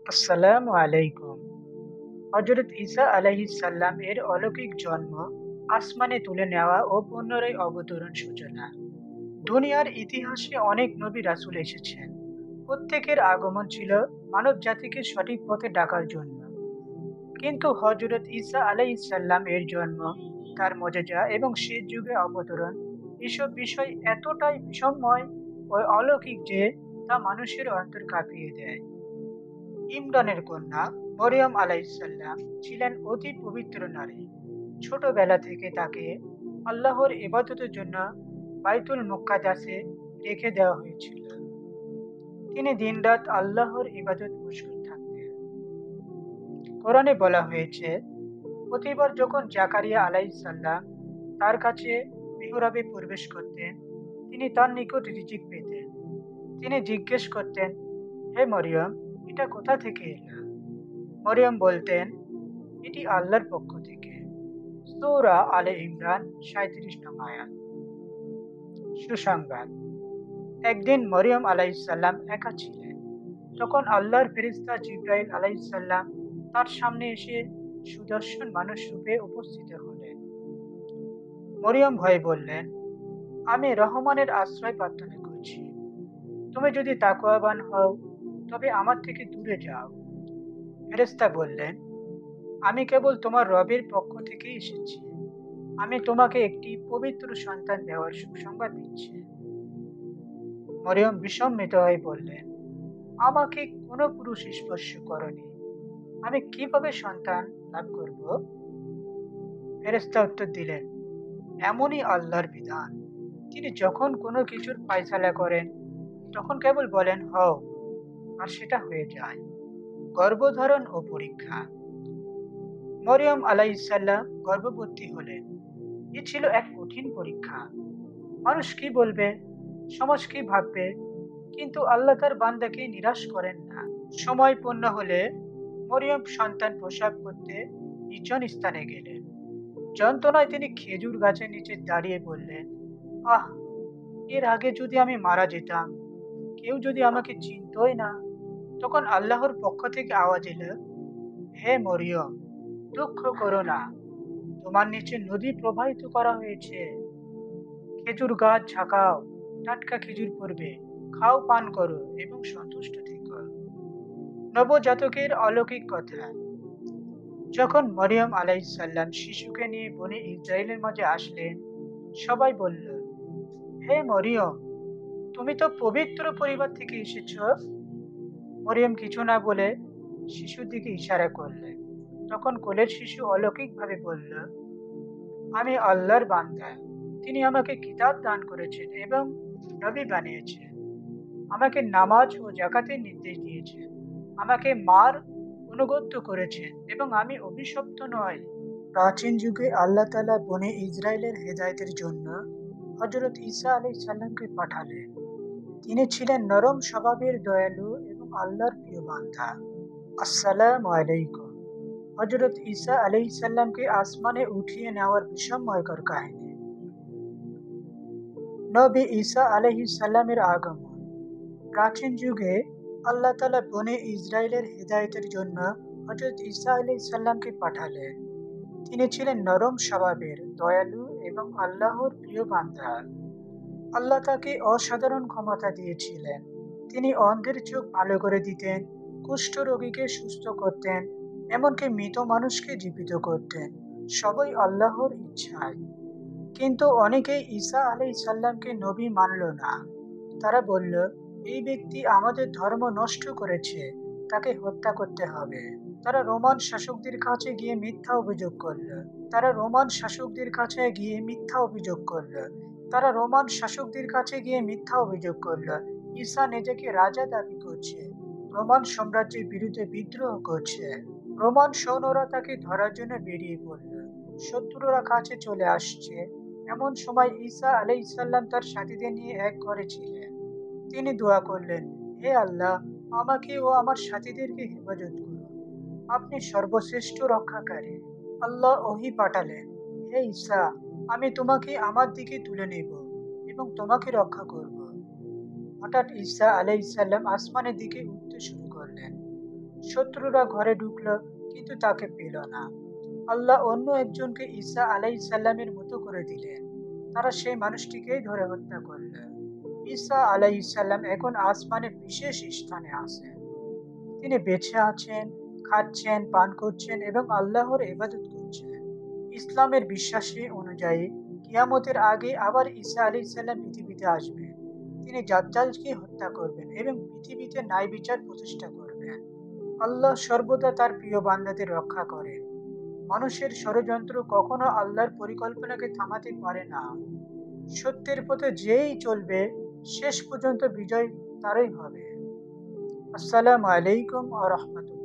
আসসালামু আলাইকুম। হযরত ঈসা আলাইহিস সালাম এর অলৌকিক জন্ম, আসমানে তুলে নেওয়া ও পুনরায় অবতরণ সূচনা। দুনিয়ার ইতিহাসে অনেক নবী রাসূল এসেছেন। প্রত্যেকের আগমন ছিল মানব জাতিকে সঠিক পথে ডাকার জন্য। কিন্তু হযরত ঈসা আলাইহিস সালাম এর জন্ম, তার মুজিজা এবং শেষ যুগে অবতরণ, এসব বিষয় এতটাই বিষময় ও অলৌকিক যে তা মানুষের অন্তর কাঁপিয়ে দেয়। ইমরানের কন্যা মরিয়ম আলাইসাল্লাম ছিলেন অতি পবিত্র নারী। ছোটবেলা থেকে তাকে আল্লাহর ইবাদতের জন্য বাইতুল মুক্কাদাসে রেখে দেওয়া হয়েছিল। তিনি দিনরাত আল্লাহর ইবাদত মশগুল থাকতেন। কোরআনে বলা হয়েছে, প্রতিবার যখন জাকারিয়া আলাইসাল্লাম তার কাছে মিহরাবে প্রবেশ করতেন, তিনি তার নিকট রিজিক পেতেন। তিনি জিজ্ঞেস করতেন, হে মরিয়ম, এটা কোথা থেকে এলো? মরিয়ম বলতেন, এটি আল্লাহর পক্ষ থেকে। সূরা আলে ইমরান ৩৭ নং আয়াত। সুসংবাদ, একদিন মরিয়ম আলাইসাল্লাম একা ছিলেন। তখন আল্লাহর ফেরেশতা জিবরাইল আলাইসাল্লাম তার সামনে এসে সুদর্শন মানুষ রূপে উপস্থিত হলেন। মরিয়ম ভয়ে বললেন, আমি রহমানের আশ্রয় প্রার্থনা করছি। তুমি যদি তাকওয়াবান হও তবে আমার থেকে দূরে যাও। ফেরেশতা বললেন, আমি কেবল তোমার রবের পক্ষ থেকে এসেছি। আমি তোমাকে একটি পবিত্র সন্তান দেওয়ার সুসংবাদ দিচ্ছি। মরিয়ম বিস্মিত হয়ে বললেন, আমাকে কোনো পুরুষ স্পর্শ করেনি, আমি কিভাবে সন্তান লাভ করব? ফেরেশতা উত্তর দিলেন, এমনই আল্লাহর বিধান। তিনি যখন কোনো কিছুর ফায়সালা করেন তখন কেবল বলেন হও, আর সেটা হয়ে যায়। গর্ভধারণ ও পরীক্ষা। মরিয়ম আলাইহিসসালাম গর্ভবতী হলেন। এ ছিল এক কঠিন পরীক্ষা। মানুষ কি বলবে, সমাজ কি ভাববে, কিন্তু আল্লাহ তার বান্দাকে নিরাশ করেন না। সময় পূর্ণ হলে মরিয়ম সন্তান প্রসব করতে নির্জন স্থানে গেলেন। যন্ত্রণায় তিনি খেজুর গাছের নিচে দাঁড়িয়ে বললেন, আহ, এর আগে যদি আমি মারা যেতাম, কেউ যদি আমাকে চিনতই না। তখন আল্লাহর পক্ষ থেকে আওয়াজ এলো, হে মরিয়ম, দুঃখ করো না, তোমার নিচে নদী প্রবাহিত করা হয়েছে। খেজুর গাছ ঝাঁকাও, টাটকা খেজুর পড়বে, খাও, পান করো এবং সন্তুষ্ট থেকো। নবজাতকের অলৌকিক কথা। যখন মরিয়ম আলাইসাল্লাম শিশুকে নিয়ে বনে ইসরায়েলের মাঝে আসলেন, সবাই বলল, হে মরিয়ম, তুমি তো পবিত্র পরিবার থেকে এসেছ। মরিয়ম কিছু না বলে শিশুর দিকে ইশারা করলেন। তখন কোলের শিশু অলৌকিকভাবে বলল, আমি আল্লাহর বান্দা। তিনি আমাকে কিতাব দান করেছেন এবং নবী বানিয়েছেন। আমাকে নামাজ ও জাকাতের নির্দেশ দিয়েছেন। আমাকে মার অনুগত্য করেছেন এবং আমি অভিশপ্ত নই। প্রাচীন যুগে আল্লাহ তাআলা বনে ইসরায়েলের হেদায়েতের জন্য হযরত ঈসা আলাইহিস সালামকে পাঠালেন। তিনি ছিলেন নরম স্বভাবের, দয়ালু এবং আল্লাহর প্রিয় বান্দা। আসসালামু আলাইকুম। হযরত ঈসা আলাইহিস সালামকে আসমানে উঠিয়ে নেওয়ার বিস্ময়কর কাহিনী। নবী ঈসা আলাইহিস সালামের আগমন। প্রাচীন যুগে আল্লাহ তাআলা বনে ইসরায়েলের হেদায়েতের জন্য হযরত ঈসা আলাইহিস সালামকে পাঠালেন। তিনি ছিলেন নরম স্বভাবের, দয়ালু এবং আল্লাহর প্রিয় বান্দা। আল্লাহ তাকে অসাধারণ ক্ষমতা দিয়েছিলেন। তিনি অন্ধের চোখ ভালো করে দিতেন, কুষ্ঠ রোগীকে সুস্থ করতেন, এমনকি মৃত মানুষকে জীবিত করতেন, সবই আল্লাহর ইচ্ছায়। কিন্তু অনেকেই ঈসা আলাইহিস সালামকে নবী মানল না। তারা বলল, এই ব্যক্তি আমাদের ধর্ম নষ্ট করেছে, তাকে হত্যা করতে হবে। তারা রোমান শাসকদের কাছে গিয়ে মিথ্যা অভিযোগ করল। তারা রোমান শাসকদের কাছে গিয়ে মিথ্যা অভিযোগ করল। তারা রোমান শাসকদের কাছে গিয়ে মিথ্যা অভিযোগ করল। ঈসা নিজেকে রাজা দাবি করছে, রোমান সাম্রাজ্যের বিরুদ্ধে বিদ্রোহ করছে। রোমান সৈন্যরা তাকে ধরার জন্য বেরিয়ে পড়ল। শত্রুরা কাছে চলে আসছে। এমন সময় ঈসা আলাইহিস সালাম তার সাথীদের নিয়ে এক ঘরে ছিলেন। তিনি দোয়া করলেন, হে আল্লাহ, আমাকে ও আমার সাথীদেরকে হেফাজত করুন। আপনি সর্বশ্রেষ্ঠ রক্ষাকারী। আল্লাহ ওহী পাঠালেন, হে ঈসা, আমি তোমাকে আমার দিকে তুলে নেব এবং তোমাকে রক্ষা করব। হঠাৎ ঈসা আলাইহিস সালাম আসমানের দিকে উঠতে শুরু করলেন। শত্রুরা ঘরে ঢুকলো কিন্তু তাকে পেল না। আল্লাহ অন্য একজনকে ঈসা আলাইসাল্লামের মতো করে দিলেন। তারা সেই মানুষটিকেই ধরে হত্যা করল। ঈসা আলাইসাল্লাম এখন আসমানে বিশেষ স্থানে আছেন। তিনি বেঁচে আছেন, খাচ্ছেন, পান করছেন এবং আল্লাহর ইবাদত করছেন। ইসলামের বিশ্বাসী অনুযায়ী কিয়ামতের আগে আবার ঈসা আলাইসাল্লাম পৃথিবীতে আসবেন। তিনি দাজ্জালকে হত্যা করবেন এবং পৃথিবীতে ন্যায় বিচার প্রতিষ্ঠা করবেন। আল্লাহ সর্বদা তার প্রিয় বান্দাদের রক্ষা করেন। মানুষের ষড়যন্ত্র কখনো আল্লাহর পরিকল্পনাকে থামাতে পারে না। সত্যের পথে যেই চলবে শেষ পর্যন্ত বিজয় তারই হবে। আসসালামু আলাইকুম ওয়া রাহমাতুল্লাহ।